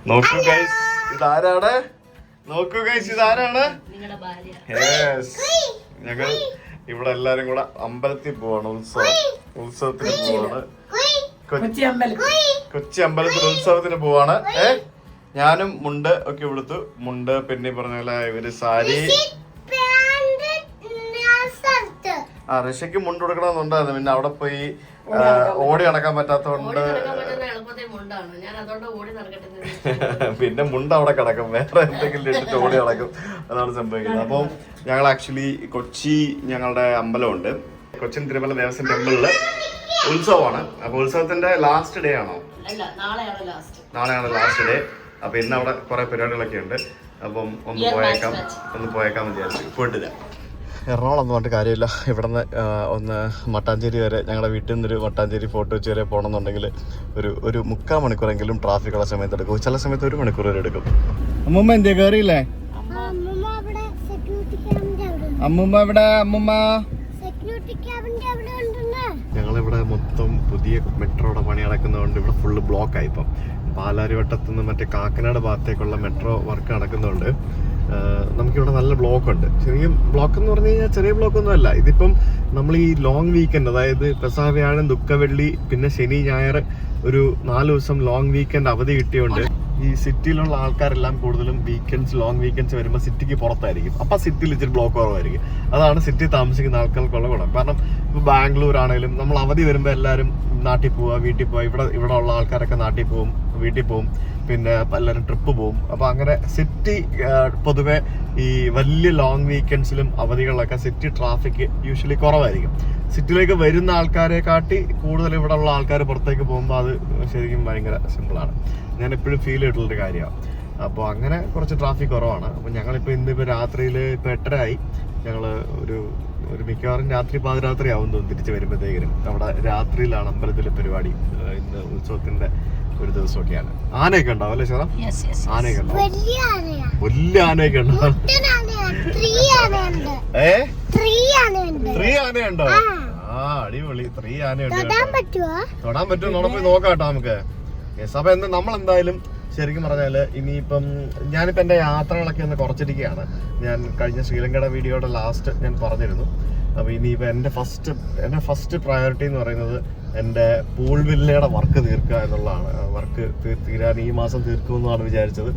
നോക്കൂ ഗൈസ്, ഇതാരാണ്? നോക്കൂ ഗൈസ്, ഇതാരാണ്? ഞങ്ങൾ ഇവിടെ എല്ലാരും കൂടെ അമ്പലത്തിൽ പോവാണ്. ഉത്സവത്തിന് പോവാണ്. കൊച്ചി അമ്പലത്തിൽ ഉത്സവത്തിന് പോവാണ്. ഞാനും മുണ്ട് ഒക്കെ എടുത്തു. മുണ്ട് പിന്നെ പറഞ്ഞ പോലെ ഇവര് സാരി. ഋഷിക്ക് മുണ്ട് കൊടുക്കണമെന്നുണ്ടായിരുന്നു. പിന്നെ അവിടെ പോയി ഓടി നടക്കാൻ പറ്റാത്തതുകൊണ്ട് പിന്നെ മുണ്ട് അവിടെ കിടക്കും. വേറെ എന്തെങ്കിലും ഇട്ടിട്ട് ഓടി നടക്കും. അതാണ് സംഭവിക്കുന്നത്. അപ്പം ഞങ്ങൾ ആക്ച്വലി കൊച്ചി ഞങ്ങളുടെ അമ്പലമുണ്ട്. കൊച്ചിൻ തിരുമല ദേവസ്വം ടെമ്പിളില് ഉത്സവമാണ്. അപ്പൊ ഉത്സവത്തിന്റെ ലാസ്റ്റ് ഡേ ആണോ? നാളെയാണ് ലാസ്റ്റ് ഡേ. അപ്പൊ ഇന്ന് അവിടെ കുറെ പരിപാടികളൊക്കെ ഉണ്ട്. അപ്പം ഒന്ന് പോയേക്കാം വിചാരിച്ചു. പോയിട്ടില്ല. എറണാകുളം ഒന്നും പറഞ്ഞിട്ട് കാര്യമില്ല. ഇവിടെ ഒന്ന് മട്ടാഞ്ചേരി വരെ, ഞങ്ങളുടെ വീട്ടിൽ നിന്നൊരു മട്ടാഞ്ചേരി ഫോർട്ട് കൊച്ചി വരെ പോകണമെന്നുണ്ടെങ്കിൽ ഒരു 3/4 മണിക്കൂറെങ്കിലും ട്രാഫിക്കുള്ള സമയത്ത് എടുക്കും. ചില സമയത്ത് 1 മണിക്കൂർ വരെ എടുക്കും. അമ്മൂമ്മ എന്തേ കയറിയില്ലേ? അമ്മൂമ്മ എവിടെ? അമ്മൂമ്മ ഞങ്ങളിവിടെ മൊത്തം പുതിയ മെട്രോയുടെ പണി നടക്കുന്നതുകൊണ്ട് ഇവിടെ ഫുള്ള് ബ്ലോക്കായി. ഇപ്പം പാലാരിവട്ടത്തു നിന്ന് മറ്റേ കാക്കനാട് ഭാഗത്തേക്കുള്ള മെട്രോ വർക്ക് നടക്കുന്നതുകൊണ്ട് നമുക്കിവിടെ നല്ല ബ്ലോക്ക് ഉണ്ട്. ചെറിയ ബ്ലോക്ക് എന്ന് പറഞ്ഞു കഴിഞ്ഞാൽ ചെറിയ ബ്ലോക്ക് ഒന്നും അല്ല. ഇതിപ്പം നമ്മൾ ഈ ലോങ് വീക്കെൻഡ്, അതായത് പെസഹ, വ്യാഴം, ദുഃഖവെള്ളി, പിന്നെ ശനി, ഞായർ, ഒരു 4 ദിവസം ലോങ് വീക്കെൻഡ് അവധി കിട്ടിയോണ്ട് ഈ സിറ്റിയിലുള്ള ആൾക്കാരെല്ലാം കൂടുതലും ലോങ് വീക്കെൻഡ്സ് വരുമ്പോൾ സിറ്റിക്ക് പുറത്തായിരിക്കും. അപ്പം സിറ്റിയിൽ ഇച്ചിരി ബ്ലോക്ക് കുറവായിരിക്കും. അതാണ് സിറ്റി താമസിക്കുന്ന ആൾക്കാർക്കുള്ള ഗുണം. കാരണം ഇപ്പോൾ ബാംഗ്ലൂർ ആണെങ്കിലും നമ്മൾ അവധി വരുമ്പോൾ എല്ലാവരും നാട്ടിൽ പോവുക, വീട്ടിൽ പോവുക. ഇവിടെ ഉള്ള ആൾക്കാരൊക്കെ നാട്ടിൽ പോവും, വീട്ടിൽ പോവും, പിന്നെ എല്ലാവരും ട്രിപ്പ് പോവും. അപ്പോൾ അങ്ങനെ സിറ്റി പൊതുവെ ഈ വലിയ ലോങ് വീക്കെൻഡ്സിലും അവധികളിലൊക്കെ സിറ്റി ട്രാഫിക് യൂഷ്വലി കുറവായിരിക്കും. സിറ്റിയിലേക്ക് വരുന്ന ആൾക്കാരെ കാട്ടി കൂടുതൽ ഇവിടെ ഉള്ള ആൾക്കാർ പുറത്തേക്ക് പോകുമ്പോൾ അത് ശരിക്കും ഭയങ്കര സിമ്പിളാണ്. ഞാൻ എപ്പോഴും ഫീൽ ചെയ്തിട്ടുള്ളൊരു കാര്യമാണ്. അപ്പോൾ അങ്ങനെ കുറച്ച് ട്രാഫിക് കുറവാണ്. അപ്പോൾ ഞങ്ങളിപ്പോൾ ഇന്നിപ്പോൾ രാത്രിയിൽ ഇപ്പോൾ 8:30 ആയി. ഞങ്ങൾ ഒരു മിക്കവാറും രാത്രി പാതിരാത്രി ആവും തോന്നുന്നു തിരിച്ച് വരുമ്പോഴത്തേക്കിനും. അവിടെ രാത്രിയിലാണ് അമ്പലത്തിലെ പരിപാടി. ഇന്ന് ഉത്സവത്തിന്റെ ഒരു ദിവസമൊക്കെയാണ്. ആനയൊക്കെ ഉണ്ടാവും അല്ലേ ചേട്ടാ? ആനയൊക്കെ ഉണ്ടാവും. വലിയ ആനയൊക്കെ ഉണ്ടാവും. 3 ആനയുണ്ടോ? അടിപൊളി. 3 ആനയുണ്ട്. തൊടാൻ പറ്റുമോ? നോടെ പോയി നോക്കാം കേട്ടോ നമുക്ക്. അപ്പൊ നമ്മളെന്തായാലും ശരിക്കും പറഞ്ഞാല് ഇനിയിപ്പം ഞാനിപ്പോൾ എൻ്റെ യാത്രകളൊക്കെ ഒന്ന് കുറച്ചിരിക്കുകയാണ്. ഞാൻ കഴിഞ്ഞ ശ്രീലങ്കയുടെ വീഡിയോയുടെ ലാസ്റ്റ് ഞാൻ പറഞ്ഞിരുന്നു. അപ്പോൾ ഇനിയിപ്പോൾ എൻ്റെ ഫസ്റ്റ് പ്രയോറിറ്റി എന്ന് പറയുന്നത് എൻ്റെ പൂൾ വില്ലയുടെ വർക്ക് തീർക്കുക എന്നുള്ളതാണ്. വർക്ക് തീരാൻ ഈ മാസം തീർക്കുമെന്നാണ് വിചാരിച്ചത്.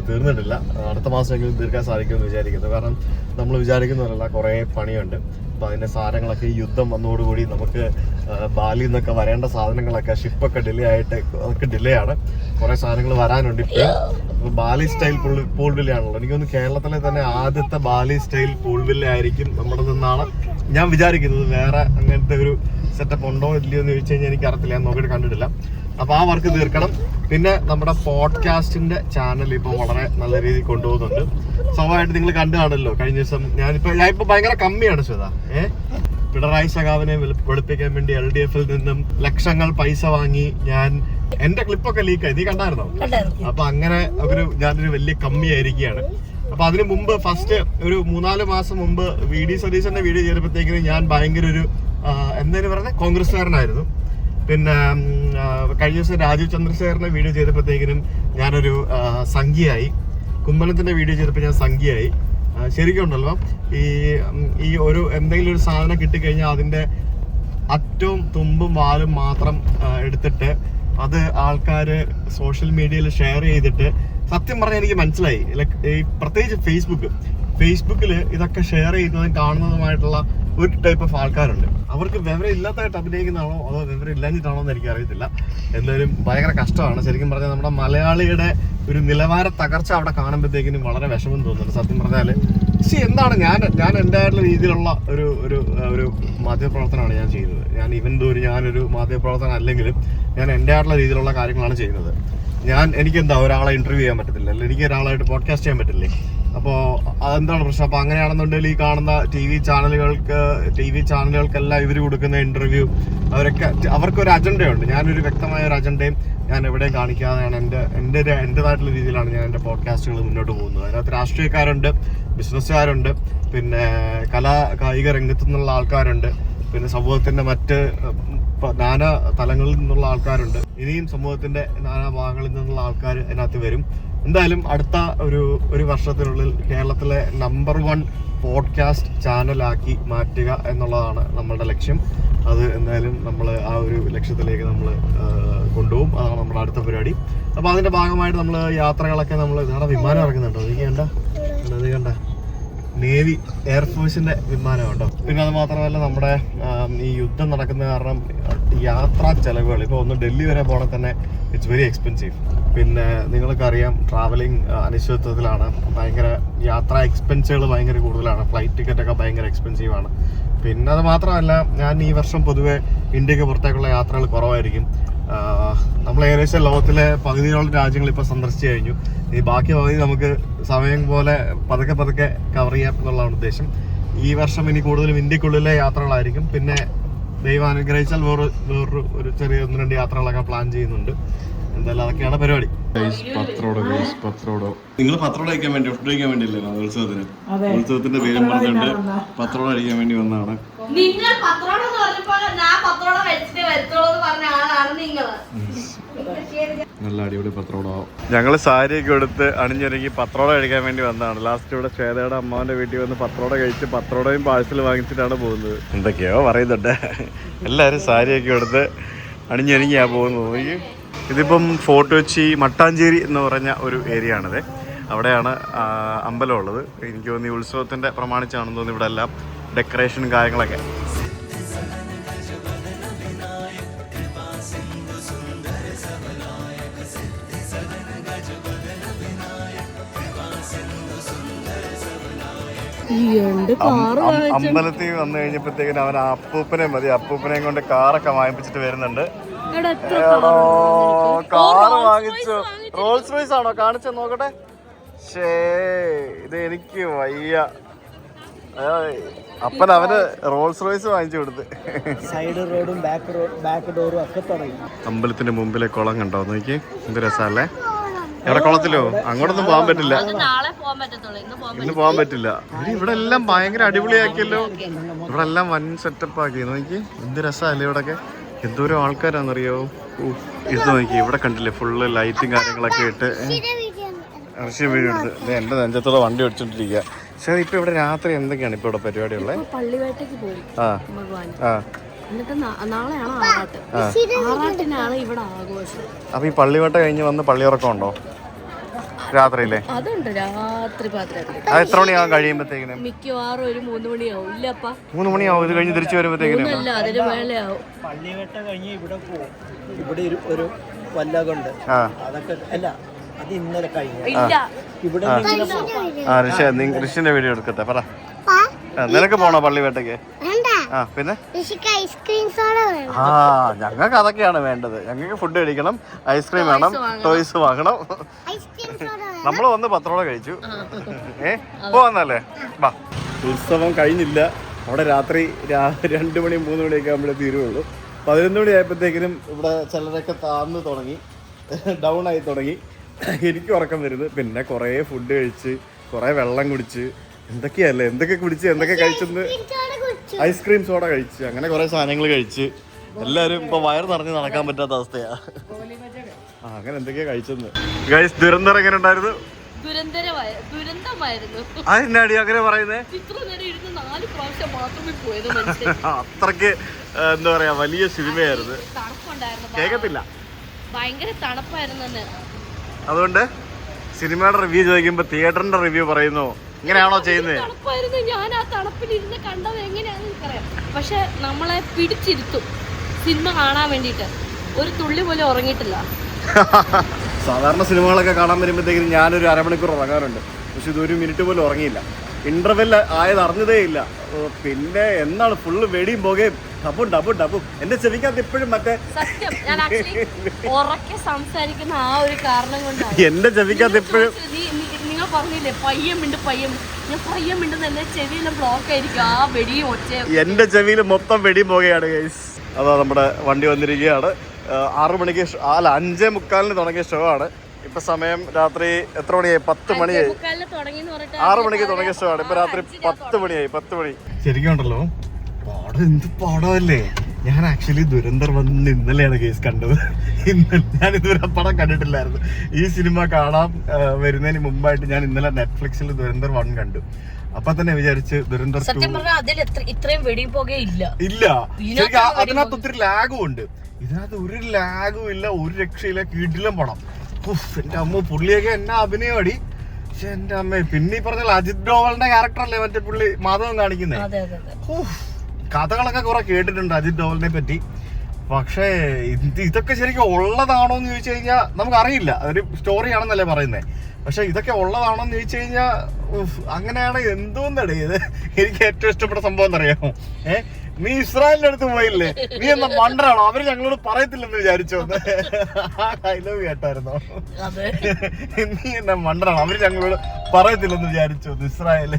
തീർന്നിട്ടില്ല. അടുത്ത മാസമെങ്കിലും തീർക്കാൻ സാധിക്കുമെന്ന് വിചാരിക്കുന്നു. കാരണം നമ്മൾ വിചാരിക്കുന്നതല്ല, കുറേ പണിയുണ്ട്. അപ്പോൾ അതിൻ്റെ സാധനങ്ങളൊക്കെ ഈ യുദ്ധം വന്നതോടുകൂടി നമുക്ക് ബാലിയിൽ നിന്നൊക്കെ വരേണ്ട സാധനങ്ങളൊക്കെ ഷിപ്പൊക്കെ ഡിലേ ആയിട്ട് അതൊക്കെ ഡിലേ ആണ്. കുറേ സാധനങ്ങൾ വരാനുണ്ട്. ഇപ്പോൾ ബാലി സ്റ്റൈൽ പൂൾ വില്ലയാണല്ലോ. എനിക്കൊന്ന് കേരളത്തിലെ തന്നെ ആദ്യത്തെ ബാലി സ്റ്റൈൽ പൂൾ വില്ല ആയിരിക്കും നമ്മുടെ നിന്നാണ് ഞാൻ വിചാരിക്കുന്നത്. വേറെ അങ്ങനത്തെ ഒരു സെറ്റപ്പ് ഉണ്ടോ ഇല്ലയോ എന്ന് ചോദിച്ചു കഴിഞ്ഞാൽ എനിക്ക് അറിയത്തില്ല. ഞാൻ നോക്കിയിട്ട് കണ്ടിട്ടില്ല. അപ്പോൾ ആ വർക്ക് തീർക്കണം. പിന്നെ നമ്മുടെ പോഡ്കാസ്റ്റിന്റെ ചാനൽ ഇപ്പോൾ വളരെ നല്ല രീതിയിൽ കൊണ്ടുപോകുന്നുണ്ട്. സ്വാഭാവികമായിട്ട് നിങ്ങൾ കണ്ടു കാണുമല്ലോ. കഴിഞ്ഞ ദിവസം ഞാനിപ്പോ ഭയങ്കര കമ്മിയാണ് ശ്വേത. പിണറായി സഖാവിനെ വെളുപ്പിക്കാൻ വേണ്ടി LDF-ൽ നിന്നും ലക്ഷങ്ങൾ പൈസ വാങ്ങി ഞാൻ എന്റെ ക്ലിപ്പൊക്കെ ലീക്കായി. നീ കണ്ടായിരുന്നോ? അപ്പൊ അങ്ങനെ ഞാനൊരു വലിയ കമ്മിയായിരിക്കുകയാണ്. അപ്പൊ അതിന് മുമ്പ് ഫസ്റ്റ് ഒരു 3-4 മാസം മുമ്പ് VD സതീശന്റെ വീഡിയോ ചെയ്തപ്പോഴത്തേക്കിന് ഞാൻ ഭയങ്കര ഒരു എന്തായാലും പറയുന്നത് കോൺഗ്രസ്സുകാരനായിരുന്നു. പിന്നെ കഴിഞ്ഞ ദിവസം രാജീവ് ചന്ദ്രശേഖരന്റെ വീഡിയോ ചെയ്തപ്പോഴത്തേക്കിനും ഞാനൊരു സംഖ്യയായി. കുമ്മനത്തിന്റെ വീഡിയോ ചെയ്തപ്പോൾ ഞാൻ സംഖ്യയായി. ശരിക്കും ഉണ്ടല്ലോ, ഈ ഒരു എന്തെങ്കിലും ഒരു സാധനം കിട്ടിക്കഴിഞ്ഞാൽ അതിന്റെ അറ്റവും തുമ്പും വാലും മാത്രം എടുത്തിട്ട് അത് ആൾക്കാര് സോഷ്യൽ മീഡിയയിൽ ഷെയർ ചെയ്തിട്ട്, സത്യം പറഞ്ഞാൽ എനിക്ക് മനസ്സിലായി, പ്രത്യേകിച്ച് ഫേസ്ബുക്കിൽ ഇതൊക്കെ ഷെയർ ചെയ്യുന്നതും കാണുന്നതുമായിട്ടുള്ള ഒരു ടൈപ്പ് ഓഫ് ആൾക്കാരുണ്ട്. അവർക്ക് വിവരം ഇല്ലാത്തതായിട്ട് അഭിനയിക്കുന്നതാണോ അതോ വിവരം ഇല്ലാഞ്ഞിട്ടാണോ എന്ന് എനിക്ക് അറിയത്തില്ല. എന്തായാലും ഭയങ്കര കഷ്ടമാണ്. ശരിക്കും പറഞ്ഞാൽ നമ്മുടെ മലയാളിയുടെ ഒരു നിലവാര തകർച്ച അവിടെ കാണുമ്പോഴത്തേക്കിനും വളരെ വിഷമം തോന്നുന്നുണ്ട്. സത്യം പറഞ്ഞാൽ എന്താണ് ഞാൻ എൻ്റെ ആയിട്ടുള്ള രീതിയിലുള്ള ഒരു മാധ്യമപ്രവർത്തനമാണ് ഞാൻ ചെയ്യുന്നത്. ഞാൻ ഞാനൊരു മാധ്യമപ്രവർത്തനം അല്ലെങ്കിലും ഞാൻ എൻ്റെ ആയിട്ടുള്ള രീതിയിലുള്ള കാര്യങ്ങളാണ് ചെയ്യുന്നത്. എനിക്കെന്താ ഒരാളെ ഇന്റർവ്യൂ ചെയ്യാൻ പറ്റത്തില്ല, അല്ലെങ്കിൽ എനിക്ക് ഒരാളായിട്ട് പോഡ്കാസ്റ്റ് ചെയ്യാൻ പറ്റില്ലേ? അപ്പോൾ അതെന്താണ് പ്രശ്നം? അപ്പോൾ അങ്ങനെയാണെന്നുണ്ടെങ്കിൽ ഈ കാണുന്ന ടി വി ചാനലുകൾക്കെല്ലാം ഇവർ കൊടുക്കുന്ന ഇന്റർവ്യൂ അവർക്കൊരു അജണ്ടയുണ്ട്. ഞാനൊരു വ്യക്തമായ ഒരു അജണ്ടയും ഞാൻ എവിടെയും കാണിക്കാതെയാണ് എൻ്റെതായിട്ടുള്ള രീതിയിലാണ് ഞാൻ എൻ്റെ പോഡ്കാസ്റ്റുകൾ മുന്നോട്ട് പോകുന്നത്. അതിനകത്ത് രാഷ്ട്രീയക്കാരുണ്ട്, ബിസിനസ്സുകാരുണ്ട്, പിന്നെ കായിക രംഗത്തു നിന്നുള്ള ആൾക്കാരുണ്ട്, പിന്നെ സമൂഹത്തിൻ്റെ മറ്റ് നാനാ തലങ്ങളിൽ നിന്നുള്ള ആൾക്കാരുണ്ട്. ഇനിയും സമൂഹത്തിന്റെ നാനാ ഭാഗങ്ങളിൽ നിന്നുള്ള ആൾക്കാർ അതിനകത്ത് വരും. എന്തായാലും അടുത്ത ഒരു വർഷത്തിനുള്ളിൽ കേരളത്തിലെ നമ്പർ 1 പോഡ്കാസ്റ്റ് ചാനലാക്കി മാറ്റുക എന്നുള്ളതാണ് നമ്മളുടെ ലക്ഷ്യം. അത് എന്തായാലും നമ്മൾ ആ ഒരു ലക്ഷ്യത്തിലേക്ക് നമ്മൾ കൊണ്ടുപോകും. അതാണ് നമ്മുടെ അടുത്ത പരിപാടി. അപ്പോൾ അതിന്റെ ഭാഗമായിട്ട് നമ്മൾ യാത്രകളൊക്കെ നമ്മൾ ഇതാണ് വിമാനം ഇറങ്ങുന്നുണ്ടോ? അത് കണ്ട നേവി എയർഫോഴ്സിന്റെ വിമാനം കേട്ടോ. പിന്നെ അത് മാത്രമല്ല നമ്മുടെ ഈ യുദ്ധം നടക്കുന്ന കാരണം യാത്രാ ചെലവുകൾ ഇപ്പോൾ ഒന്ന് ഡൽഹി വരെ പോകണേ തന്നെ ഇറ്റ്സ് വെരി എക്സ്പെൻസീവ്. പിന്നെ നിങ്ങൾക്കറിയാം ട്രാവലിംഗ് അനിശ്ചിതത്വത്തിലാണ്. ഭയങ്കര യാത്രാ എക്സ്പെൻസുകൾ ഭയങ്കര കൂടുതലാണ്. ഫ്ലൈറ്റ് ടിക്കറ്റൊക്കെ ഭയങ്കര എക്സ്പെൻസീവാണ്. പിന്നെ അത് മാത്രമല്ല ഞാൻ ഈ വർഷം പൊതുവെ ഇന്ത്യക്ക് പുറത്തേക്കുള്ള യാത്രകൾ കുറവായിരിക്കും. നമ്മൾ ഏകദേശം ലോകത്തിലെ പകുതിയോളം രാജ്യങ്ങൾ ഇപ്പോൾ സന്ദർശിച്ചു കഴിഞ്ഞു. ഈ ബാക്കി പകുതി നമുക്ക് സമയം പോലെ പതുക്കെ കവർ ചെയ്യാം എന്നുള്ളതാണ് ഉദ്ദേശം. ഈ വർഷം ഇനി കൂടുതലും ഇന്ത്യക്കുള്ളിലെ യാത്രകളായിരിക്കും. പിന്നെ ദൈവം അനുഗ്രഹിച്ചാൽ വേറൊരു ചെറിയ 1-2 യാത്രകളൊക്കെ പ്ലാൻ ചെയ്യുന്നുണ്ട്. എന്തായാലും അതൊക്കെയാണ് പരിപാടി. നിങ്ങൾ പത്രോട കഴിക്കാൻ വേണ്ടി ഫുഡ് കഴിക്കാൻ വേണ്ടിയില്ലേ ഉത്സവത്തിന്റെ പേരും പറഞ്ഞുകൊണ്ട് പത്രോട കഴിക്കാൻ വേണ്ടി വന്നതാണ്. നല്ല അടിപൊളി പത്രോട. ഞങ്ങള് സാരിയൊക്കെ എടുത്ത് അണിഞ്ഞൊരുങ്ങി പത്രോട കഴിക്കാൻ വേണ്ടി വന്നതാണ്. ലാസ്റ്റ് ഇവിടെ ശ്വേതയുടെ അമ്മാവന്റെ വീട്ടിൽ വന്ന് പത്രോട കഴിച്ച് പത്രോടയും പാഴ്സൽ വാങ്ങിച്ചിട്ടാണ് പോകുന്നത്. എന്തൊക്കെയോ പറയുന്നുണ്ട്. എല്ലാരും സാരിയൊക്കെ എടുത്ത് അണിഞ്ഞൊരുങ്ങിയാ പോകുന്നത്. ഇതിപ്പം ഫോർട്ട് കൊച്ചി മട്ടാഞ്ചേരി എന്ന് പറഞ്ഞ ഒരു ഏരിയ ആണിത്. അവിടെയാണ് അമ്പലം ഉള്ളത്. എനിക്ക് തോന്നി ഉത്സവത്തിന്റെ പ്രമാണിച്ചാണെന്ന് തോന്നി ഇവിടെ എല്ലാം ഡെക്കറേഷനും കാര്യങ്ങളൊക്കെ. അമ്പലത്തിൽ വന്നു കഴിഞ്ഞപ്പോഴത്തേക്കിനും അവൻ അപ്പൂപ്പനെയും കൊണ്ട് കാറൊക്കെ വാങ്ങിപ്പിച്ചിട്ട് വരുന്നുണ്ട്. കാറ് വാങ്ങിച്ചു. റോൾസ് റോയ്സ് ആണോ? കാണിച്ചു നോക്കട്ടെ. ഇത് എനിക്ക് വയ്യ. അപ്പൻ അവന് റോൾസ് റോയ്സ് വാങ്ങിച്ചു കൊടുത്ത്. സൈഡ് റോഡും ബാക്ക് ഡോറും ഒക്കെ തുടങ്ങി. അമ്പലത്തിന്റെ മുമ്പിലെ കുളം കണ്ടോ നോക്കി? എന്ത് രസമല്ലേ? എവിടെ കുളത്തിലോ? അങ്ങോട്ടൊന്നും പോകാൻ പറ്റില്ല. ഇന്ന് പോകാൻ പറ്റില്ല. ഇവിടെ എല്ലാം ഭയങ്കര അടിപൊളിയാക്കിയല്ലോ. ഇവിടെ എല്ലാം വൻ സെറ്റപ്പ് ആക്കി നോക്കി. എന്ത് രസമല്ലേ ഇവിടൊക്കെ? എന്തോരം ആൾക്കാരാണെന്നറിയോ? ഇത് നോക്കി ഇവിടെ കണ്ടില്ലേ ഫുള്ള് ലൈറ്റും കാര്യങ്ങളൊക്കെ ഇട്ട് അർഷ്യ വീട് എടുത്ത് എന്റെ നെഞ്ചത്തോടെ വണ്ടി ഓടിച്ചോണ്ടിരിക്കുക. പക്ഷെ ഇപ്പൊ ഇവിടെ രാത്രി എന്തൊക്കെയാണ് ഇപ്പൊ ഇവിടെ പരിപാടിയുള്ളത്? അപ്പൊ ഈ പള്ളിവേട്ട കഴിഞ്ഞ് വന്ന് പള്ളിയുറക്കം ഉണ്ടോ രാത്രിയിലെ? അതുണ്ട്, രാത്രി അത് എത്ര മണിയാവും കഴിയുമ്പോഴത്തേക്കിനും? മിക്കവാറും ഒരു 3 മണിയാവും. ഇല്ലപ്പാ 3 മണിയാവും. ഇത് കഴിഞ്ഞ് തിരിച്ചു വരുമ്പോഴത്തേക്കിനും പള്ളിവേട്ട കഴിഞ്ഞ് ഇവിടെ പോകും. ഇവിടെ ഒരു വല്ലകുണ്ട്. അതൊക്കെ അല്ല, അത് ഇന്നലെ കഴിഞ്ഞ ഇവിടെ ഋഷിന്റെ വീഡിയോ എടുക്കട്ടെ. പറ, നിനക്ക് പോണോ പള്ളിവേട്ടയ്ക്ക്? പിന്നെ ഞങ്ങൾക്ക് അതൊക്കെയാണ് വേണ്ടത്. ഞങ്ങൾക്ക് ഫുഡ് കഴിക്കണം, ഐസ്ക്രീം വേണം, ടോയ്സ് വാങ്ങണം. നമ്മൾ വന്ന് പത്രോട കഴിച്ചു. പോവാന്നല്ലേ? വാ. ഉത്സവം കഴിഞ്ഞില്ല. അവിടെ രാത്രി 2 മണി 3 മണിയൊക്കെ ആകുമ്പോഴേ തീരുള്ളൂ. 11 മണി ആയപ്പോഴത്തേക്കിനും ഇവിടെ ചിലരൊക്കെ താഴ്ന്നു തുടങ്ങി, ഡൗൺ ആയി തുടങ്ങി. എനിക്ക് ഉറക്കം വരുന്നത്. പിന്നെ കുറേ ഫുഡ് കഴിച്ച്, കുറേ വെള്ളം കുടിച്ച്, എന്തൊക്കെ കുടിച്ച് എന്തൊക്കെ കഴിച്ചെന്ന്, ഐസ്ക്രീം സോഡ കഴിച്ച്, അങ്ങനെ കുറേ സാധനങ്ങൾ കഴിച്ച് എല്ലാവരും ഇപ്പൊ വയറ് നിറഞ്ഞ് നടക്കാൻ പറ്റാത്ത അവസ്ഥയാ. അങ്ങനെ എന്തൊക്കെയാ കഴിച്ചെന്ന്. ഗൈസ്, ദുരന്തം എങ്ങനെ ഉണ്ടായിരുന്നു? അതെന്നാടി അങ്ങനെ പറയുന്നേ? അത്രക്ക് എന്താ പറയാ, വലിയ സിനിമയായിരുന്നു. കേക്കത്തില്ല, ഭയങ്കര തണുപ്പായിരുന്നു. അതുകൊണ്ട് സിനിമയുടെ റിവ്യൂ ചോദിക്കുമ്പോ തിയേറ്ററിന്റെ റിവ്യൂ പറയുന്നു. ഇങ്ങനെയാണോ ചെയ്യുന്നത്? ഞാൻ ആ തണുപ്പിലിരുന്ന് കണ്ടത് എങ്ങനെയാണെന്ന് എനിക്കറിയാം. പക്ഷെ നമ്മളെ പിടിച്ചിരുത്തും സിനിമ കാണാൻ വേണ്ടിട്ട്. ഒരു തുള്ളി പോലും ഉറങ്ങിയിട്ടില്ല. സാധാരണ സിനിമകളൊക്കെ കാണാൻ വരുമ്പോഴത്തേക്കും ഞാനൊരു അരമണിക്കൂർ ഉറങ്ങാറുണ്ട്. പക്ഷെ ഇതൊരു മിനിറ്റ് പോലും ഉറങ്ങിയില്ല. ഇന്റർവെൽ ആയത് അറിഞ്ഞതേ ഇല്ല. പിന്നെ എന്താണ് ഫുള്ള് വെടിയും പോകുകയും ഡബും. എന്റെ ചെവിക്കകത്ത് ഇപ്പോഴും മറ്റേ സത്യം ഞാൻ ഉറക്കെ സംസാരിക്കുന്ന ആ ഒരു കാരണം കൊണ്ടാണ് എന്റെ ചെവിക്കകത്ത് ഇപ്പോഴും. നിങ്ങൾ പറഞ്ഞില്ലേ പയ്യം ഞാൻ പയ്യം മിണ്ടുന്ന എന്റെ ചെവിയെല്ലാം ബ്ലോക്ക് ആയിരിക്കും. ആ വെടിയും ഒച്ച എന്റെ ചെവിയിൽ മൊത്തം വെടിയും പോകുകയാണ് ഗൈസ്. അതാ നമ്മുടെ വണ്ടി വന്നിരിക്കുകയാണ്. 6 മണിക്ക് 5:45 തുടങ്ങിയ ഷോ ആണ്. ഇപ്പൊ സമയം രാത്രി എത്ര മണിയായി? 10 മണിയായി. 6 മണിക്ക് തുടങ്ങിയ ഷോ ആണ്. ഇപ്പൊ രാത്രി 10 മണിയായി. 10 മണി. ശരിക്കും ഉണ്ടല്ലോ, പാടം എന്ത് പാടമല്ലേ? ഞാൻ ആക്ച്വലി ദുരന്തർ വന്ന് ഇന്നലെയാണ് കേസ് കണ്ടത്. ഞാൻ ഇതുവരെ പടം കണ്ടിട്ടില്ലായിരുന്നു. ഈ സിനിമ കാണാൻ വരുന്നതിന് മുമ്പായിട്ട് ഞാൻ ഇന്നലെ നെറ്റ്ഫ്ലിക്സിൽ ദുരന്തർ 1 കണ്ടു. അപ്പൊ തന്നെ വിചാരിച്ച് ദുരന്തർ 2 ഇത്രയും വെടിപ്പോകയില്ല. ഇല്ല, ശരിക്കും അതിനകത്ത് ഒത്തിരി ലാഗും ഉണ്ട്. ഇതിനകത്ത് ഒരു ലാഗും ഇല്ല, ഒരു രക്ഷയില്ല, കീട്ടിലും പടം. എന്റെ അമ്മ പുള്ളിയൊക്കെ എന്നാ അഭിനയം അടി. പക്ഷെ എന്റെ അമ്മ പിന്നെ ഈ പറഞ്ഞ അജിത് ഡോവലിന്റെ ക്യാരക്ടറല്ലേ മറ്റേ പുള്ളി മാധവൻ കാണിക്കുന്നത്. കഥകളൊക്കെ കുറെ കേട്ടിട്ടുണ്ട് അജിത് ഡോവലിനെ പറ്റി. പക്ഷേ ഇതൊക്കെ ശരിക്കും ഉള്ളതാണോ എന്ന് ചോദിച്ചു കഴിഞ്ഞാൽ നമുക്കറിയില്ല. അതൊരു സ്റ്റോറിയാണെന്നല്ലേ പറയുന്നത്. പക്ഷെ ഇതൊക്കെ ഉള്ളതാണോ എന്ന് ചോദിച്ചു കഴിഞ്ഞാൽ അങ്ങനെയാണ് എന്തോന്നടേ ഇത്. എനിക്ക് ഏറ്റവും ഇഷ്ടപ്പെട്ട സംഭവം എന്നറിയാമോ? നീ ഇസ്രായേലിന്റെ അടുത്ത് പോയില്ലേ, നീ എന്താ മണ്ടറാണോ, അവര് ഞങ്ങളോട് പറയത്തില്ലെന്ന് വിചാരിച്ചോ? ആ ഡയലോഗ് കേട്ടായിരുന്നോ? നീ എന്താ മണ്ടറാണോ, അവര് ഞങ്ങളോട് പറയത്തില്ലെന്ന് വിചാരിച്ചോ? ഇസ്രായേല്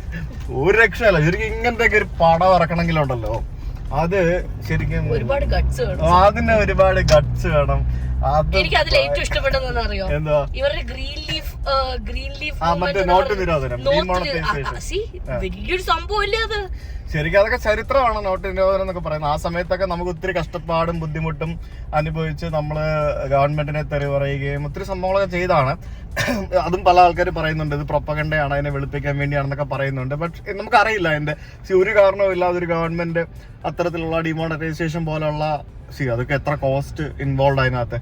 ഒരു രക്ഷയല്ല. ശരിക്കും ഇങ്ങനത്തെ ഒരു പടം ഇറക്കണമെങ്കിലുണ്ടല്ലോ അത് ശരിക്കും ഒരുപാട് ഗട്ട്സ് വേണം. അതിന് ഒരുപാട് ഗട്ട്സ് വേണം. എനിക്ക് അതിൽ ഏറ്റവും ഇഷ്ടപ്പെട്ടതെന്ന് അറിയോ? എന്താ? ഇവരുടെ ഗ്രീൻ ലീഫ് നോട്ട് നിരോധനം, വലിയൊരു സംഭവമല്ലേ അത്. ശരിക്കും അതൊക്കെ ചരിത്രമാണ് നോട്ട് നിരോധനം എന്നൊക്കെ പറയുന്നത്. ആ സമയത്തൊക്കെ നമുക്ക് ഒത്തിരി കഷ്ടപ്പാടും ബുദ്ധിമുട്ടും അനുഭവിച്ച് നമ്മള് ഗവൺമെന്റിനെ തെറി പറയുകയും ഒത്തിരി സംഭവങ്ങളൊക്കെ ചെയ്താണ്. അതും പല ആൾക്കാർ പറയുന്നുണ്ട് ഇത് പ്രൊപ്പഗണ്ടയാണ്, അതിനെ വെളുപ്പിക്കാൻ വേണ്ടിയാണെന്നൊക്കെ പറയുന്നുണ്ട്. പക്ഷെ നമുക്കറിയില്ല അതിന്റെ ഒരു കാരണവും ഇല്ലാതെ ഒരു ഗവൺമെന്റ് അത്തരത്തിലുള്ള ഡിമോണറ്റൈസേഷൻ പോലുള്ള അതൊക്കെ എത്ര കോസ്റ്റ് ഇൻവോൾവ് അതിനകത്ത്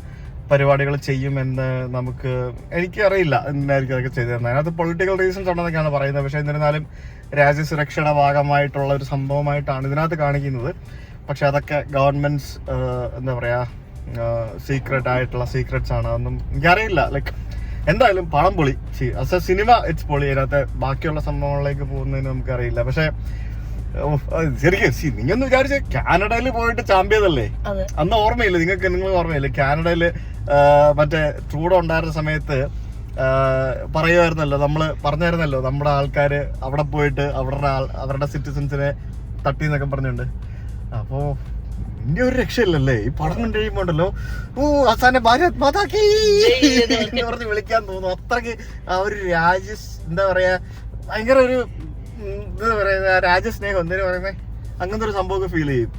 പരിപാടികൾ ചെയ്യുമെന്ന് എനിക്കറിയില്ല എന്തായിരിക്കും അതൊക്കെ ചെയ്തിരുന്നത്. അതിനകത്ത് പൊളിറ്റിക്കൽ റീസൺസ് ഉണ്ടെന്നൊക്കെയാണ് പറയുന്നത്. പക്ഷെ എന്നിരുന്നാലും രാജ്യസുരക്ഷയുടെ ഭാഗമായിട്ടുള്ള ഒരു സംഭവമായിട്ടാണ് ഇതിനകത്ത് കാണിക്കുന്നത്. പക്ഷെ അതൊക്കെ ഗവൺമെന്റ്സ് എന്താ പറയാ സീക്രട്ട് ആയിട്ടുള്ള സീക്രട്സ് ആണ്. അതൊന്നും എനിക്കറിയില്ല. ലൈക്ക് എന്തായാലും പടം പൊളി. ആസ് എ സിനിമ ഇറ്റ്സ് പൊളി. അതിനകത്ത് ബാക്കിയുള്ള സംഭവങ്ങളിലേക്ക് പോകുന്നതിന് നമുക്കറിയില്ല. പക്ഷെ ശരിക്കും നിങ്ങൊന്ന് വിചാരിച്ച കാനഡയിൽ പോയിട്ട് ചാമ്പ്യതല്ലേ അന്ന് ഓർമ്മയില്ല നിങ്ങൾ ഓർമ്മയില്ലേ? കാനഡയില് മറ്റേ ട്രൂഡോ ഉണ്ടായിരുന്ന സമയത്ത് പറയുമായിരുന്നല്ലോ, നമ്മള് പറഞ്ഞായിരുന്നല്ലോ നമ്മുടെ ആൾക്കാര് അവിടെ പോയിട്ട് അവരുടെ സിറ്റിസൺസിനെ തട്ടി എന്നൊക്കെ പറഞ്ഞുണ്ട്. അപ്പോ ഇന്ത്യ ഒരു രക്ഷയില്ലല്ലേ ഈ പടം കണ്ടു കഴിയുമ്പോ ഉണ്ടല്ലോ, അവസാനം ഭാരത് മാതാക്കി എന്ന് പറഞ്ഞ് വിളിക്കാൻ തോന്നും. അത്രയ്ക്ക് ആ ഒരു എന്താ പറയാ ഭയങ്കര ഒരു എന്താ പറയുക രാജ്യസ്നേഹം എന്തിനു പറയുന്നത് അങ്ങനത്തെ ഒരു സംഭവമൊക്കെ ഫീൽ ചെയ്യും.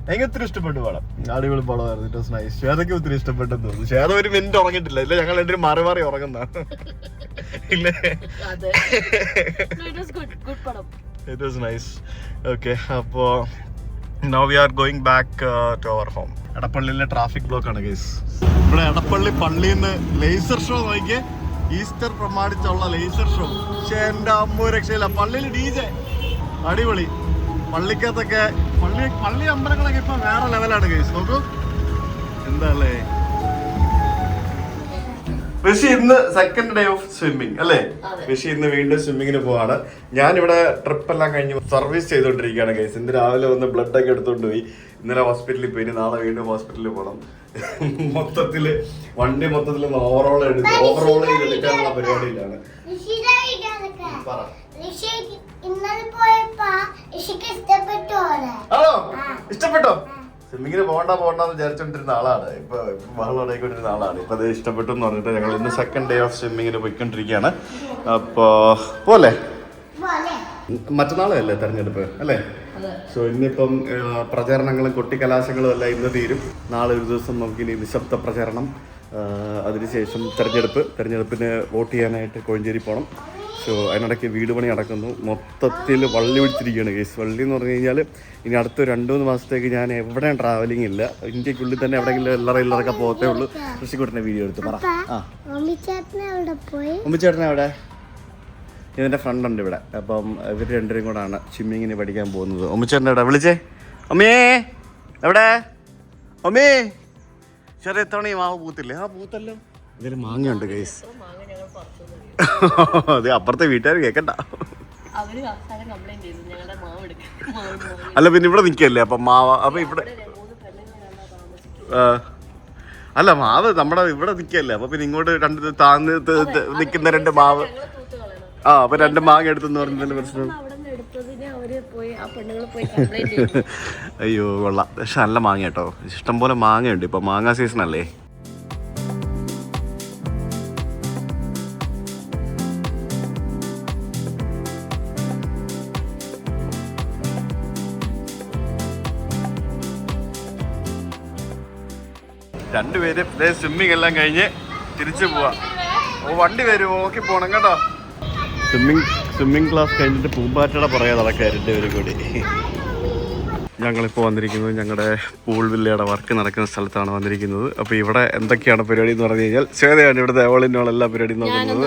എനിക്ക് ഒത്തിരി ഇഷ്ടപ്പെട്ടു പടം. അടിപൊളി പടമായിരുന്നു. It was nice. ശ്വേതയ്ക്ക് ഒത്തിരി ഇഷ്ടപ്പെട്ടെന്ന് തോന്നുന്നു. ശ്വേത ഒരു മിനിറ്റ് ഉറങ്ങിയിട്ടില്ല. ഇല്ല ഞങ്ങൾ രണ്ടും മാറി മാറി ഉറങ്ങുന്ന ഇല്ലേ? It was nice. ഓക്കെ, അപ്പോ now we are going back to our home. എടപ്പള്ളിയിലെ ട്രാഫിക് ബ്ലോക്ക് ആണ് ഗൈസ്. ഇവിടെ എടപ്പള്ളി പള്ളിയിൽ നിന്ന് ലേസർ ഷോ നോക്കിയേ. ഈസ്റ്റർ പ്രമാണിച്ചുള്ള ലേസർ ഷോ. പക്ഷെ എന്റെ അമ്മ രക്ഷയില്ല. പള്ളിയിൽ DJ അടിപൊളി. പള്ളിക്കകത്തൊക്കെ പള്ളി അമ്പലങ്ങളൊക്കെ ഇപ്പൊ വേറെ ലെവലാണ് ഗൈസ്. നോക്കൂ എന്താല്ലേ. ഋഷി ഇന്ന് സെക്കൻഡ് ഡേ ഓഫ് സ്വിമ്മിങ് അല്ലേ? ഋഷി ഇന്ന് വീണ്ടും സ്വിമ്മിങ്ങിന് പോവാണ്. ഞാനിവിടെ ട്രിപ്പ് എല്ലാം കഴിഞ്ഞ് സർവീസ് ചെയ്തോണ്ടിരിക്കുകയാണ് ഗൈസ്. ഇന്ന് രാവിലെ വന്ന് ബ്ലഡ് ഒക്കെ എടുത്തോണ്ട് പോയി. ഇന്നലെ ഹോസ്പിറ്റലിൽ പോയി, നാളെ വീണ്ടും ഹോസ്പിറ്റലിൽ പോകണം. വണ്ടി മൊത്തത്തില് ഓവറോൾ എടുക്കാനുള്ള പരിപാടിയിലാണ്. ഇഷ്ടപ്പെട്ടോ? സ്വിമ്മിങ്ങിന് പോകണ്ടെന്ന് വിചാരിച്ചോണ്ടിരുന്ന ആളാണ്. ഇപ്പൊ ബഹളം ഉണ്ടായിക്കൊണ്ടിരുന്ന ആളാണ്. ഇപ്പൊ അത് ഇഷ്ടപ്പെട്ടു എന്ന് പറഞ്ഞിട്ട് ഞങ്ങൾ ഇന്ന് സെക്കൻഡ് ഡേ ഓഫ് സ്വിമ്മിങ്ങിന് പോയിക്കൊണ്ടിരിക്കുകയാണ്. അപ്പൊ പോലെ മറ്റന്നാളല്ലേ തെരഞ്ഞെടുപ്പ് അല്ലേ? സോ ഇന്നിപ്പം പ്രചരണങ്ങളും കൊട്ടിക്കലാശങ്ങളും എല്ലാം ഇന്ന് തീരും. നാളെ ഒരു ദിവസം നമുക്കിനി നിശബ്ദ പ്രചരണം, അതിനുശേഷം തെരഞ്ഞെടുപ്പിന് വോട്ട് ചെയ്യാനായിട്ട് കോഴഞ്ചേരി പോകണം. സോ അതിനിടയ്ക്ക് വീട് പണി നടക്കുന്നു. മൊത്തത്തിൽ വള്ളി പിടിച്ചിരിക്കുകയാണ് കേസ്. വള്ളി എന്ന് പറഞ്ഞു കഴിഞ്ഞാൽ ഇനി അടുത്ത 2-3 മാസത്തേക്ക് ഞാൻ എവിടെയും ട്രാവലിംഗ് ഇല്ല. ഇന്ത്യക്കുള്ളിൽ തന്നെ എവിടെയെങ്കിലും എല്ലാവരൊക്കെ പോകത്തേ ഉള്ളൂ. ഋഷിക്കുട്ടനെ വീഡിയോ എടുത്ത് പറ. ഉമ്മിച്ചേട്ടനെ എവിടെ? ഇതിൻ്റെ ഫ്രണ്ട് ഉണ്ട് ഇവിടെ. അപ്പം ഇവർ രണ്ടുപേരും കൂടാണ് സ്വിമ്മിങ്ങിന് പഠിക്കാൻ പോകുന്നത്. ഉമ്മിച്ചേട്ടൻ എവിടെ? വിളിച്ചേ. അമ്മേ എവിടെ? അമ്മേ ചെറിയ തവണ ഈ മാവ് പൂത്തില്ലേ? ആ പൂത്തല്ലോ. ഇതിൽ മാങ്ങയുണ്ട് ഗൈസ്. അതെ, അപ്പുറത്തെ വീട്ടുകാർ കേക്കണ്ട. അല്ല പിന്നെ ഇവിടെ നിൽക്കല്ലേ അപ്പം മാവ്. അപ്പൊ ഇവിടെ അല്ല മാവ് നമ്മുടെ ഇവിടെ നിൽക്കല്ലേ. അപ്പൊ പിന്നെ ഇങ്ങോട്ട് താന്ന് നിൽക്കുന്ന 2 മാവ്. അപ്പൊ 2 മാങ്ങ എടുത്തെന്ന് പറഞ്ഞതിന്റെ പ്രശ്നം. അയ്യോ കൊള്ളാം. പക്ഷെ നല്ല മാങ്ങ കേട്ടോ. ഇഷ്ടം പോലെ മാങ്ങയുണ്ട്. ഇപ്പൊ മാങ്ങ സീസൺ അല്ലേ? രണ്ടുപേരും സ്വിമ്മിങ് എല്ലാം കഴിഞ്ഞ് തിരിച്ചു പോവാ. വണ്ടി വരും, നോക്കി പോണം കേട്ടോ. സ്വിമ്മിങ് ക്ലാസ് കഴിഞ്ഞിട്ട് പൂമ്പാറ്റയുടെ പുറകെ നടക്കുക രണ്ടുപേരും കൂടി. ഞങ്ങളിപ്പോൾ വന്നിരിക്കുന്നത് ഞങ്ങളുടെ പൂൾ വില്ലയുടെ വർക്ക് നടക്കുന്ന സ്ഥലത്താണ് വന്നിരിക്കുന്നത്. അപ്പോൾ ഇവിടെ എന്തൊക്കെയാണ് പരിപാടി എന്ന് പറഞ്ഞു കഴിഞ്ഞാൽ ശ്വേതയാണ് ഇവിടുത്തെ എല്ലാ പരിപാടിയും നോക്കുന്നത്.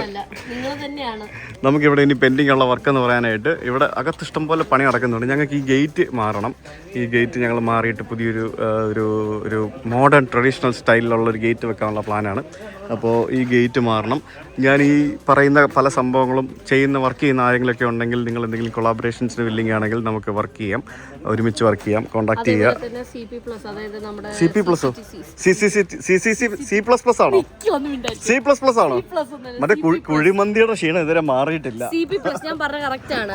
നമുക്കിവിടെ ഇനി പെൻഡിങ് ഉള്ള വർക്ക് എന്ന് പറയാനായിട്ട് ഇവിടെ അകത്ത് ഇഷ്ടംപോലെ പണി നടക്കുന്നുണ്ട്. ഞങ്ങൾക്ക് ഈ ഗേറ്റ് മാറണം. ഈ ഗേറ്റ് ഞങ്ങൾ മാറിയിട്ട് പുതിയൊരു ഒരു മോഡേൺ ട്രഡീഷണൽ സ്റ്റൈലിലുള്ള ഒരു ഗേറ്റ് വെക്കാനുള്ള പ്ലാനാണ്. അപ്പോൾ ഈ ഗേറ്റ് മാറണം. ഞാൻ ഈ പറയുന്ന പല സംഭവങ്ങളും വർക്ക് ചെയ്യുന്ന ആരെങ്കിലുമൊക്കെ ഉണ്ടെങ്കിൽ, നിങ്ങൾ എന്തെങ്കിലും കൊളാബറേഷൻസിന് വില്ലിങ് ആണെങ്കിൽ നമുക്ക് വർക്ക് ചെയ്യാം, ഒരുമിച്ച് വർക്ക് ചെയ്യാം, കോൺടാക്ട് ചെയ്യുക. C++ ആണോ? മറ്റേ കുഴിമന്തിയുടെ ക്ഷീണം ഇതുവരെ മാറിയിട്ടില്ല.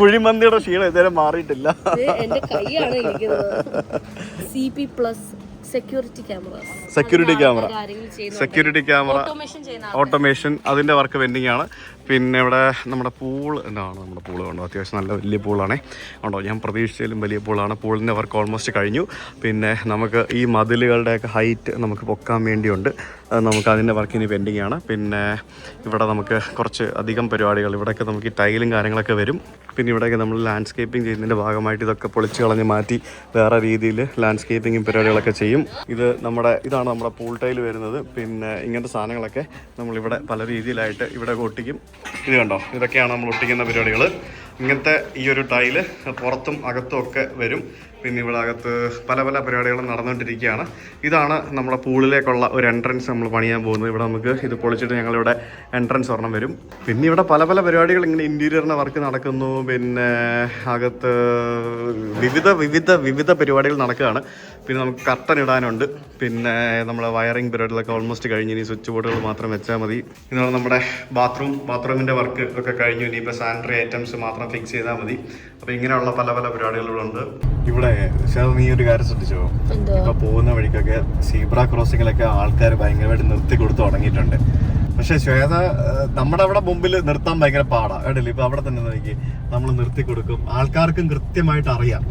കുഴിമന്തിയുടെ ക്ഷീണം ഇതുവരെ മാറിയിട്ടില്ല. സെക്യൂരിറ്റി ക്യാമറ ഓട്ടോമേഷൻ അതിൻ്റെ വർക്ക് പെൻഡിങ് ആണ്. പിന്നെ ഇവിടെ നമ്മുടെ പൂൾ എന്താണ്, നമ്മുടെ പൂള് കണ്ടോ, അത്യാവശ്യം നല്ല വലിയ പൂളാണേ ഉണ്ടോ. ഞാൻ പ്രതീക്ഷിച്ചാലും വലിയ പൂളാണ്. പൂളിൻ്റെ വർക്ക് ഓൾമോസ്റ്റ് കഴിഞ്ഞു. പിന്നെ നമുക്ക് ഈ മതിലുകളുടെയൊക്കെ ഹൈറ്റ് നമുക്ക് പൊക്കാൻ വേണ്ടിയുണ്ട്. നമുക്ക് അതിൻ്റെ വർക്ക് ഇനി പെൻഡിങ് ആണ്. പിന്നെ ഇവിടെ നമുക്ക് കുറച്ച് അധികം പരിപാടികൾ, ഇവിടെയൊക്കെ നമുക്ക് ഈ ടൈലും കാര്യങ്ങളൊക്കെ വരും. പിന്നെ ഇവിടെയൊക്കെ നമ്മൾ ലാൻഡ്സ്കേപ്പിംഗ് ചെയ്യുന്നതിൻ്റെ ഭാഗമായിട്ട് ഇതൊക്കെ പൊളിച്ച് കളഞ്ഞ് മാറ്റി വേറെ രീതിയിൽ ലാൻഡ്സ്കേപ്പിങ്ങും പരിപാടികളൊക്കെ ചെയ്യും. ഇതാണ് നമ്മുടെ പൂൾ ടൈൽ വരുന്നത്. പിന്നെ ഇങ്ങനത്തെ സാധനങ്ങളൊക്കെ നമ്മളിവിടെ പല രീതിയിലായിട്ട് ഇവിടെ ഒട്ടിക്കും. ഇത് കണ്ടോ, ഇതൊക്കെയാണ് നമ്മൾ ഒട്ടിക്കുന്ന പരിപാടികൾ. ഇങ്ങനത്തെ ഈ ഒരു ടൈല് പുറത്തും അകത്തും ഒക്കെ വരും. പിന്നെ ഇവിടെ അകത്ത് പല പല പരിപാടികളും നടന്നുകൊണ്ടിരിക്കുകയാണ്. ഇതാണ് നമ്മുടെ പൂളിലേക്കുള്ള ഒരു എൻട്രൻസ് നമ്മൾ പണിയാൻ പോകുന്നത്. ഇവിടെ നമുക്ക് ഇത് പൊളിച്ചിട്ട് ഞങ്ങളിവിടെ എൻട്രൻസ് ഒരെണ്ണം വരും. പിന്നെ ഇവിടെ പല പല പരിപാടികൾ ഇങ്ങനെ ഇൻറ്റീരിയറിൻ്റെ വർക്ക് നടക്കുന്നു. പിന്നെ അകത്ത് വിവിധ പരിപാടികൾ നടക്കുകയാണ്. പിന്നെ നമുക്ക് കർട്ടൻ ഇടാനുണ്ട്. പിന്നെ നമ്മുടെ വയറിംഗ് പരിപാടികളൊക്കെ ഓൾമോസ്റ്റ് കഴിഞ്ഞ് ഇനി സ്വിച്ച് ബോർഡുകൾ മാത്രം വെച്ചാൽ മതി. ഇതാണ് നമ്മുടെ ബാത്റൂമിൻ്റെ വർക്ക് ഒക്കെ കഴിഞ്ഞു. ഇനിയിപ്പോൾ സാനിറ്ററി ഐറ്റംസ് മാത്രം ഫിക്സ് ചെയ്താൽ മതി. അപ്പോൾ ഇങ്ങനെയുള്ള പല പല പരിപാടികളുണ്ട്. ഇവിടെ നീ ഒരു കാര്യം ശ്രദ്ധിച്ചോ, ഇപ്പൊ പോകുന്ന വഴിക്കൊക്കെ സീബ്ര ക്രോസിങ്ങിലൊക്കെ ആൾക്കാർ ഭയങ്കരമായിട്ട് നിർത്തി കൊടുത്തു തുടങ്ങിയിട്ടുണ്ട്. പക്ഷെ ശ്വേത നമ്മുടെ അവിടെ മുമ്പിൽ നിർത്താൻ ഭയങ്കര പാടാ കേട്ടില്ല. ഇപ്പൊ അവിടെ തന്നെ നോക്കി നമ്മൾ നിർത്തി കൊടുക്കും. ആൾക്കാർക്കും കൃത്യമായിട്ട് അറിയാം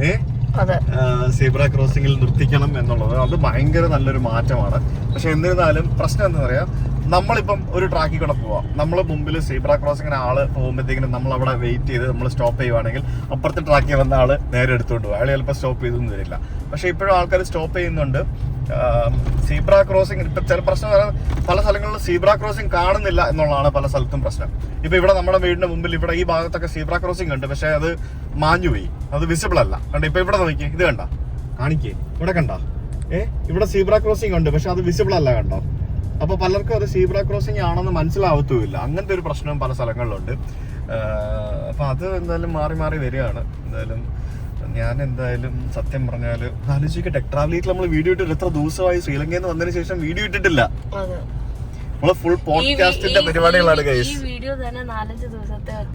സീബ്ര ക്രോസിങ്ങിൽ നിർത്തിക്കണം എന്നുള്ളത്. അത് ഭയങ്കര നല്ലൊരു മാറ്റമാണ്. പക്ഷെ എന്നിരുന്നാലും പ്രശ്നം എന്താ പറയാ, നമ്മളിപ്പം ഒരു ട്രാക്കിൽ കൂടെ പോവാം, നമ്മൾ മുമ്പിൽ സീബ്ര ക്രോസിങ്ങിന് ആള് പോകുമ്പോഴത്തേക്കിനും നമ്മൾ അവിടെ വെയിറ്റ് ചെയ്ത് നമ്മൾ സ്റ്റോപ്പ് ചെയ്യുവാണെങ്കിൽ അപ്പുറത്തെ ട്രാക്കിൽ വന്ന ആള് നേരെ എടുത്തുകൊണ്ട് പോകും. അയാൾ ചിലപ്പോൾ സ്റ്റോപ്പ് ചെയ്തൊന്നും വരില്ല. പക്ഷെ ഇപ്പോഴും ആൾക്കാർ സ്റ്റോപ്പ് ചെയ്യുന്നുണ്ട്. സീബ്ര ക്രോസിംഗ് ഇപ്പൊ ചില പ്രശ്നം പല സ്ഥലങ്ങളിലും സീബ്ര ക്രോസിംഗ് കാണുന്നില്ല എന്നുള്ളതാണ് പല സ്ഥലത്തും പ്രശ്നം. ഇപ്പൊ ഇവിടെ നമ്മുടെ വീടിന്റെ മുമ്പിൽ ഇവിടെ ഈ ഭാഗത്തൊക്കെ സീബ്ര ക്രോസിംഗ് ഉണ്ട്, പക്ഷെ അത് മാഞ്ഞുപോയി, അത് വിസിബിൾ അല്ല. കണ്ട ഇപ്പൊ ഇവിടെ നോക്കിയേ, ഇത് കണ്ട കാണിക്കേ, ഇവിടെ കണ്ട ഇവിടെ സീബ്ര ക്രോസിംഗ് ഉണ്ട്, പക്ഷെ അത് വിസിബിൾ അല്ല. കണ്ടോ? അപ്പൊ പലർക്കും അത് സീബ്ര ക്രോസിംഗ് ആണെന്ന് മനസ്സിലാവത്തുമില്ല. അങ്ങനത്തെ ഒരു പ്രശ്നവും പല സ്ഥലങ്ങളിലുണ്ട്. അപ്പൊ അത് എന്തായാലും മാറി മാറി വരികയാണ്. ഞാൻ എന്തായാലും സത്യം പറഞ്ഞാല് ആലോചിക്കട്ടെ, ട്രാവലിൽ നമ്മൾ വീഡിയോ ഇട്ടിട്ട് എത്ര ദിവസമായി? ശ്രീലങ്കയിൽ നിന്ന് വന്നതിന് ശേഷം വീഡിയോ ഇട്ടിട്ടില്ല. നമ്മള് ഫുൾ പോഡ്കാസ്റ്റിന്റെ പരിപാടികളാണ് ഗൈസ്.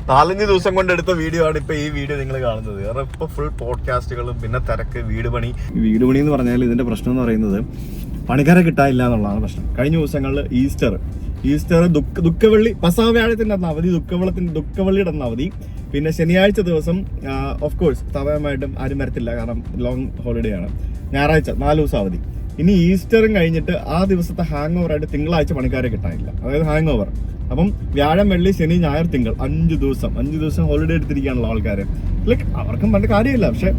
4-5 ദിവസം കൊണ്ട് എടുത്ത വീഡിയോ ആണ് ഇപ്പൊ ഈ വീഡിയോ നിങ്ങൾ കാണുന്നത്. കാരണം ഇപ്പൊ ഫുൾ പോഡ്കാസ്റ്റുകളും പിന്നെ തിരക്ക്, വീട് പണി എന്ന് പറഞ്ഞാൽ ഇതിന്റെ പ്രശ്നം എന്ന് പറയുന്നത് പണിക്കാരെ കിട്ടാനില്ല എന്നുള്ളതാണ് പ്രശ്നം. കഴിഞ്ഞ ദിവസങ്ങളിൽ ഈസ്റ്റർ ദുഃഖവെള്ളി, പസാവ്യാഴത്തിന്റെ അന്ന് അവധി, ദുഃഖവെള്ളിയുടെ അന്ന് അവധി. പിന്നെ ശനിയാഴ്ച ദിവസം ഓഫ് കോഴ്സ് സ്വാഭാവികമായിട്ടും ആരും വരത്തില്ല, കാരണം ലോങ് ഹോളിഡേ ആണ്. ഞായറാഴ്ച 4 ദിവസം അവധി. ഇനി ഈസ്റ്ററും കഴിഞ്ഞിട്ട് ആ ദിവസത്തെ ഹാങ് ഓവർ ആയിട്ട് തിങ്കളാഴ്ച പണിക്കാരെ കിട്ടാനില്ല, അതായത് ഹാങ് ഓവർ. അപ്പം വ്യാഴം, വെള്ളി, ശനി, ഞായർ, തിങ്കൾ 5 ദിവസം ഹോളിഡേ എടുത്തിരിക്കുകയാണല്ലോ ആൾക്കാർ. ലൈക്ക് അവർക്കും പറഞ്ഞ കാര്യമില്ല, പക്ഷെ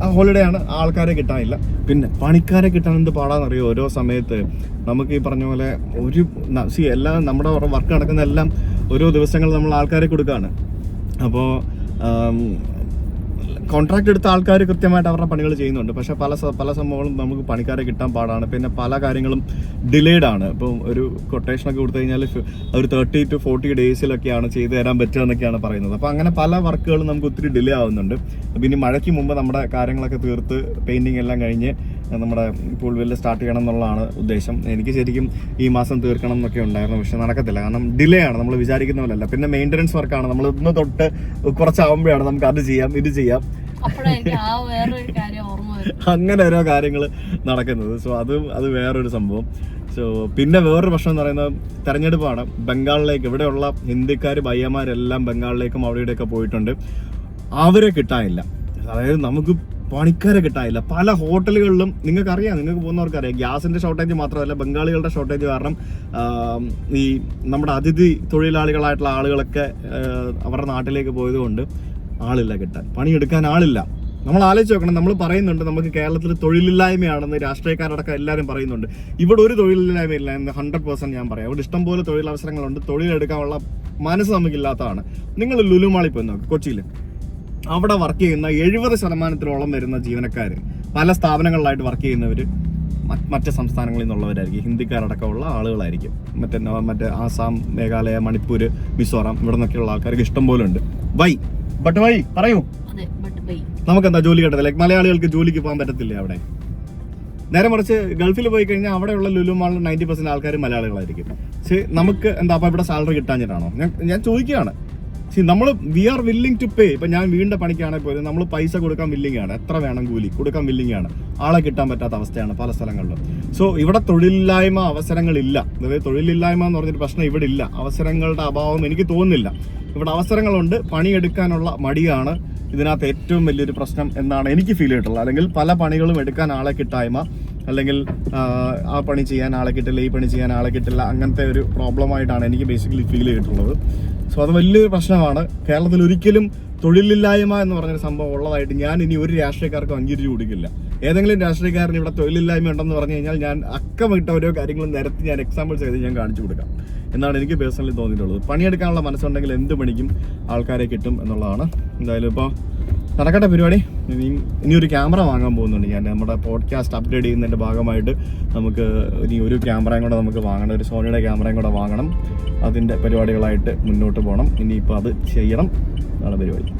ആ ഹോളിഡേ ആണ്, ആൾക്കാരെ കിട്ടാനില്ല. പിന്നെ പണിക്കാരെ കിട്ടാൻ എന്ത് പാടാന്നറിയോ? ഓരോ സമയത്ത് നമുക്ക് ഈ പറഞ്ഞ പോലെ എല്ലാം നമ്മുടെ വർക്ക് നടക്കുന്ന എല്ലാം ഓരോ ദിവസങ്ങൾ നമ്മൾ ആൾക്കാരെ കൊടുക്കുകയാണ്. അപ്പോൾ കോൺട്രാക്ട് എടുത്ത ആൾക്കാർ കൃത്യമായിട്ട് അവരുടെ പണികൾ ചെയ്യുന്നുണ്ട്. പക്ഷേ പല സംഭവങ്ങളും നമുക്ക് പണിക്കാരെ കിട്ടാൻ പാടാണ്. പിന്നെ പല കാര്യങ്ങളും ഡിലേഡ് ആണ്. ഇപ്പം ഒരു കൊട്ടേഷനൊക്കെ കൊടുത്തു കഴിഞ്ഞാൽ ഒരു 30 to 40 ഡേയ്സിലൊക്കെയാണ് ചെയ്തു തരാൻ പറ്റുക എന്നൊക്കെയാണ് പറയുന്നത്. അപ്പോൾ അങ്ങനെ പല വർക്കുകളും നമുക്ക് ഒത്തിരി ഡിലേ ആവുന്നുണ്ട്. അപ്പോൾ ഇനി മഴയ്ക്ക് മുമ്പ് നമ്മുടെ കാര്യങ്ങളൊക്കെ തീർത്ത് പെയിൻറ്റിങ് എല്ലാം കഴിഞ്ഞ് നമ്മുടെ പൂൾ വില്ല സ്റ്റാർട്ട് ചെയ്യണം എന്നുള്ളതാണ് ഉദ്ദേശം. എനിക്ക് ശരിക്കും ഈ മാസം തീർക്കണം എന്നൊക്കെ ഉണ്ടായിരുന്നു, പക്ഷെ നടക്കത്തില്ല. കാരണം ഡിലേ ആണ്, നമ്മൾ വിചാരിക്കുന്ന പോലെയല്ല. പിന്നെ മെയിൻ്റനൻസ് വർക്കാണ്. നമ്മൾ ഇന്ന് തൊട്ട് കുറച്ചാവുമ്പോഴാണ് നമുക്ക് അത് ചെയ്യാം, ഇത് ചെയ്യാം, അങ്ങനെ ഓരോ കാര്യങ്ങൾ നടക്കുന്നത്. സോ അത് വേറൊരു സംഭവം. സോ പിന്നെ വേറൊരു പ്രശ്നം എന്ന് പറയുന്നത് തെരഞ്ഞെടുപ്പാണ്. ബംഗാളിലേക്ക് ഇവിടെയുള്ള ഹിന്ദിക്കാർ പയ്യന്മാരെല്ലാം ബംഗാളിലേക്കും അവിടെയൊക്കെ പോയിട്ടുണ്ട്. അവരെ കിട്ടാനില്ല. അതായത് നമുക്ക് പണിക്കാരെ കിട്ടാനില്ല. പല ഹോട്ടലുകളിലും നിങ്ങൾക്ക് പോകുന്നവർക്ക് അറിയാം, ഗ്യാസിന്റെ ഷോർട്ടേജ് മാത്രമല്ല, ബംഗാളികളുടെ ഷോർട്ടേജ് കാരണം ഈ നമ്മുടെ അതിഥി തൊഴിലാളികളായിട്ടുള്ള ആളുകളൊക്കെ അവരുടെ നാട്ടിലേക്ക് പോയതുകൊണ്ട് ആളില്ല കിട്ടാൻ, പണിയെടുക്കാൻ ആളില്ല. നമ്മൾ ആലോചിച്ച് നോക്കണം. നമ്മൾ പറയുന്നുണ്ട് നമുക്ക് കേരളത്തിൽ തൊഴിലില്ലായ്മയാണെന്ന്, രാഷ്ട്രീയക്കാരടക്കം എല്ലാവരും പറയുന്നുണ്ട്. ഇവിടെ ഒരു തൊഴിലില്ലായ്മയില്ല എന്ന് 100% ഞാൻ പറയാം. ഇവിടെ ഇഷ്ടംപോലെ തൊഴിലവസരങ്ങളുണ്ട്. തൊഴിലെടുക്കാനുള്ള മനസ്സ് നമുക്കില്ലാത്തതാണ്. നിങ്ങൾ ലുലു മാളിൽ പോയി നോക്ക്, കൊച്ചിയിൽ. അവിടെ വർക്ക് ചെയ്യുന്ന 70% വരുന്ന ജീവനക്കാർ പല സ്ഥാപനങ്ങളിലായിട്ട് വർക്ക് ചെയ്യുന്നവർ മറ്റ് സംസ്ഥാനങ്ങളിൽ നിന്നുള്ളവരായിരിക്കും, ഹിന്ദിക്കാരടക്കമുള്ള ആളുകളായിരിക്കും. മറ്റേ ആസാം, മേഘാലയ, മണിപ്പൂർ, മിസോറാം ഇവിടെ നിന്നൊക്കെയുള്ള ആൾക്കാർക്ക് ഇഷ്ടം പോലെ ഉണ്ട്. വൈ പറയൂ, നമുക്കെന്താ ജോലി കിട്ടത്തില്ല? മലയാളികൾക്ക് ജോലിക്ക് പോകാൻ പറ്റത്തില്ലേ അവിടെ? നേരെ മറിച്ച് ഗൾഫിൽ പോയി കഴിഞ്ഞാൽ അവിടെയുള്ള ലുലു മാളിൽ 90% ആൾക്കാർ മലയാളികളായിരിക്കും. പക്ഷേ നമുക്ക് എന്താ അപ്പം ഇവിടെ സാലറി കിട്ടാഞ്ഞിട്ടാണോ? ഞാൻ ചോദിക്കുകയാണ്. നമ്മൾ we are willing to pay. ഇപ്പം ഞാൻ വീടിൻ്റെ പണിക്കാണെങ്കിൽ പോലും നമ്മൾ പൈസ കൊടുക്കാൻ വില്ലിങ് ആണ്, എത്ര വേണം കൂലി കൊടുക്കാൻ വില്ലിങ് ആണ്. ആളെ കിട്ടാൻ പറ്റാത്ത അവസ്ഥയാണ് പല സ്ഥലങ്ങളിലും. സോ ഇവിടെ തൊഴിലില്ലായ്മ അവസരങ്ങളില്ല. അതായത് തൊഴിലില്ലായ്മ എന്ന് പറഞ്ഞൊരു പ്രശ്നം ഇവിടെ ഇല്ല. അവസരങ്ങളുടെ അഭാവം എനിക്ക് തോന്നുന്നില്ല. ഇവിടെ അവസരങ്ങളുണ്ട്, പണിയെടുക്കാനുള്ള മടിയാണ് ഇതിനകത്ത് ഏറ്റവും വലിയൊരു പ്രശ്നം എന്നാണ് എനിക്ക് ഫീൽ ചെയ്തിട്ടുള്ളത്. അല്ലെങ്കിൽ പല പണികളും എടുക്കാൻ ആളെ കിട്ടായ്മ, അല്ലെങ്കിൽ ആ പണി ചെയ്യാൻ ആളെ കിട്ടില്ല, ഈ പണി ചെയ്യാൻ ആളെ കിട്ടില്ല, അങ്ങനത്തെ ഒരു പ്രോബ്ലമായിട്ടാണ് എനിക്ക് ബേസിക്കലി ഫീൽ ചെയ്തിട്ടുള്ളത്. സോ അത് വലിയൊരു പ്രശ്നമാണ്. കേരളത്തിൽ ഒരിക്കലും തൊഴിലില്ലായ്മ എന്ന് പറഞ്ഞൊരു സംഭവം ഉള്ളതായിട്ട് ഞാൻ ഇനി ഒരു രാഷ്ട്രീയക്കാർക്കും അംഗീകരിച്ചു കൊടുക്കില്ല. ഏതെങ്കിലും രാഷ്ട്രീയക്കാരന് ഇവിടെ തൊഴിലില്ലായ്മ ഉണ്ടെന്ന് പറഞ്ഞു കഴിഞ്ഞാൽ ഞാൻ അക്കമിട്ട ഓരോ കാര്യങ്ങളും നിരത്തി ഞാൻ എക്സാമ്പിൾസ് ചെയ്ത് ഞാൻ കാണിച്ചു കൊടുക്കാം എന്നാണ് എനിക്ക് പേഴ്സണലി തോന്നിയിട്ടുള്ളത്. പണിയെടുക്കാനുള്ള മനസ്സുണ്ടെങ്കിൽ എന്ത് പണിക്കും ആൾക്കാരെ കിട്ടും എന്നുള്ളതാണ്. എന്തായാലും ഇപ്പോൾ നടക്കട്ടെ പരിപാടി. ഇനിയൊരു ക്യാമറ വാങ്ങാൻ പോകുന്നുണ്ട് ഞാൻ. നമ്മുടെ പോഡ്കാസ്റ്റ് അപ്ഗ്രേഡ് ചെയ്യുന്നതിൻ്റെ ഭാഗമായിട്ട് നമുക്ക് ഇനി ഒരു ക്യാമറയും കൂടെ നമുക്ക് വാങ്ങണം, ഒരു സോണിയുടെ ക്യാമറയും കൂടെ വാങ്ങണം. അതിൻ്റെ പരിപാടികളായിട്ട് മുന്നോട്ട് പോകണം. ഇനിയിപ്പോൾ അത് ചെയ്യണം, അതാണ് പരിപാടി.